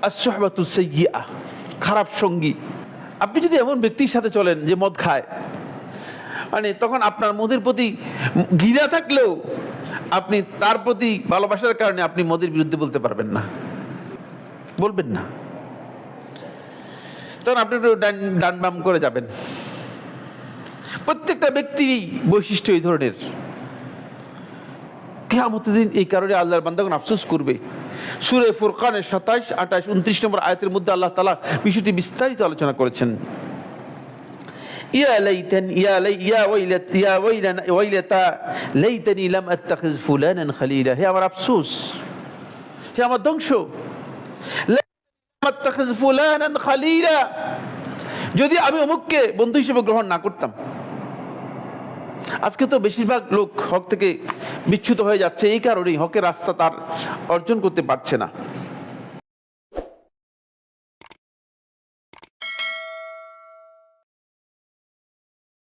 আস-সুহবাতু সাইয়্যিআ, খারাপ সঙ্গী। আপনি যদি এমন ব্যক্তির সাথে চলেন যে মদ খায়, মানে তখন আপনার মদের প্রতি ঘৃণা থাকলেও আপনি তার প্রতি ভালোবাসার কারণে আপনি মদের বিরুদ্ধে বলতে পারবেন না, বলবেন না। তখন আপনি একটু ডান বাম করে যাবেন। প্রত্যেকটা ব্যক্তিরই বৈশিষ্ট্য এই ধরনের। কিয়ামতের দিন এই কারণে আল্লাহর বান্দাগণ আফসোস করবে। সূরা ফুরকানের 27, 28, 29 নম্বর আয়াতের মধ্যে আল্লাহ তাআলা বিষয়টি বিস্তারিত আলোচনা করেছেন। ইয়া ওয়াইলাতা লাইতানি লাম আত্তাখিজ ফুলানান খলিলা, হে আমার আফসোস, হে আমার ধ্বংস, লাম আত্তাখিজ ফুলানান খলিলা, যদি আমি অমুককে বন্ধু হিসেবে গ্রহণ না করতাম। আজকে তো বেশিরভাগ লোক হক থেকে বিচ্যুত হয়ে যাচ্ছে, এই কারণেই হকের রাস্তা তার অর্জন করতে পারছে না।